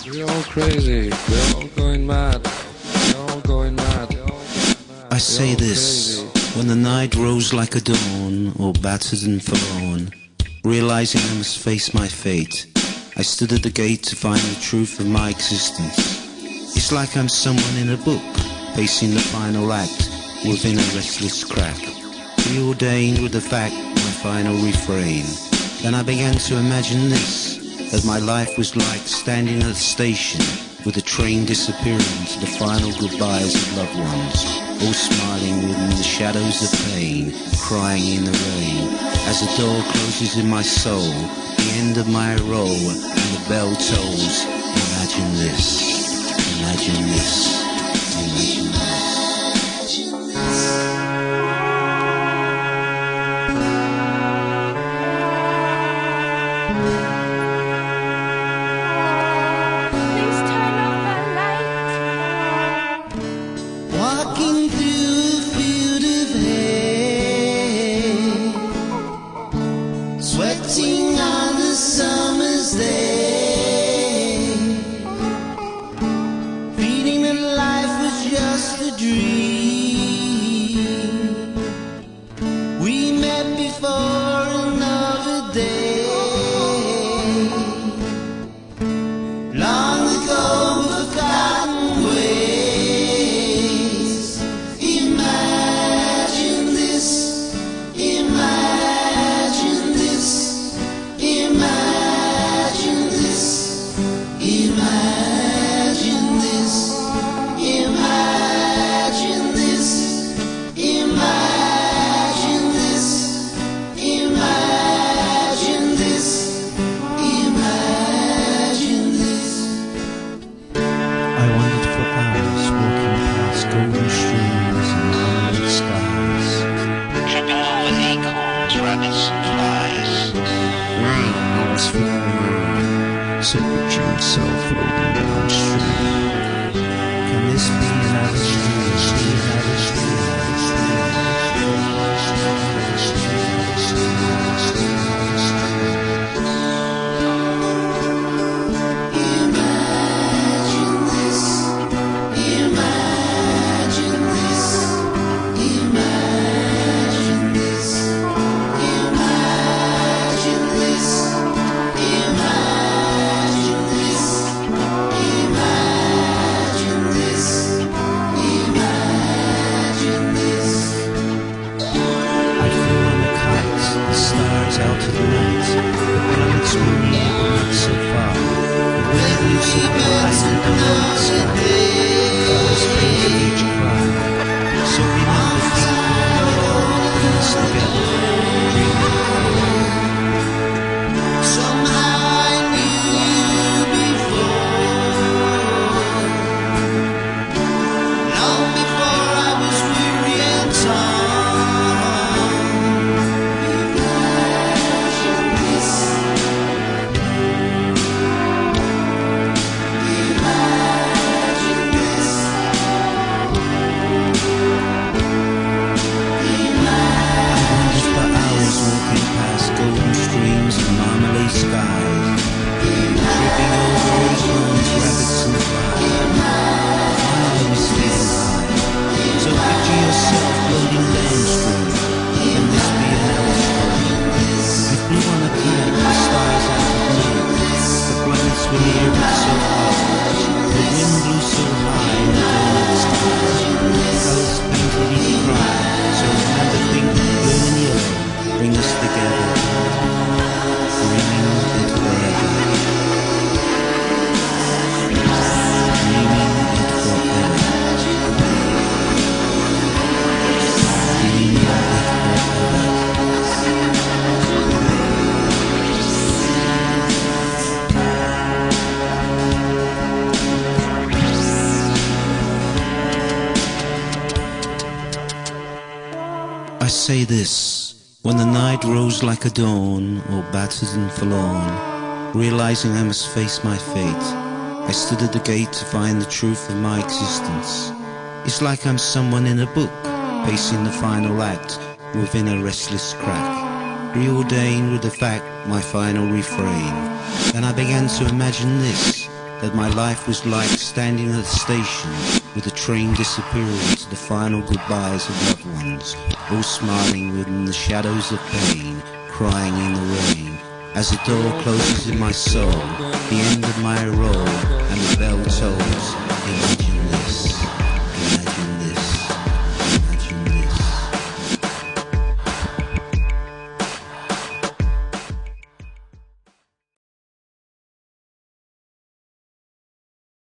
We're all crazy, we're all going mad, we're all going mad. I say this, when the night rose like a dawn, all battered and forlorn, realizing I must face my fate, I stood at the gate to find the truth of my existence. It's like I'm someone in a book, facing the final act, within a restless crack, preordained with the fact, my final refrain. Then I began to imagine this, that my life was like standing at a station, with the train disappearing to the final goodbyes of loved ones, all smiling within the shadows of pain, crying in the rain. As the door closes in my soul, the end of my role, and the bell tolls. Imagine this, imagine this, imagine this. Walking through a field of hay, sweating on the summer's day, feeling that life was just a dream. We met before another day, long ago, forgotten ways. Imagine this, imagine this, imagine this, imagine this, imagine this, imagine this, imagine this, imagine this. I wandered for hours, walking past golden streams and moonlit skies. Tripping over acorns, rabbits and flies. Rain, I was feeling alone, so picture yourself floating downstream. Can this be another stream? Another stream, another stream, another stream, another stream, another stream, another stream, Imagine this, imagine this, imagine this, imagine this, imagine this, imagine this, imagine this. I flew on a kite, the stars out of the night, the planets were near but not so far. The wind blew so high and the moon so high, I was painted each cry. So remember thinking, bring us together, dreaming alone. Somehow I knew you before, long before I was weary and torn. Imagine this, imagine this, I wandered for hours walking past golden streams and marmalade skies, tripping over acorns, rabbits and flies. Finally was feeling high, so picture yourself floating downstream. Can this be another story? You flew on a kite, the stars out of night, the planets were near but so far. The wind blew so high in the dawn sky, colors painted each cry. So remember thinking, blue and yellow, bring us together, dreaming it forever, dreaming it forever, dreaming it forever. I say this, when the night rose like a dawn, all battered and forlorn, realizing I must face my fate, I stood at the gate to find the truth of my existence. It's like I'm someone in a book, facing the final act, within a restless crack, preordained with the fact, my final refrain. Then I began to imagine this, that my life was like standing at a station with the train disappearing to the final goodbyes of loved ones, all smiling within the shadows of pain, crying in the rain. As the door closes in my soul, the end of my role, and the bell tolls in my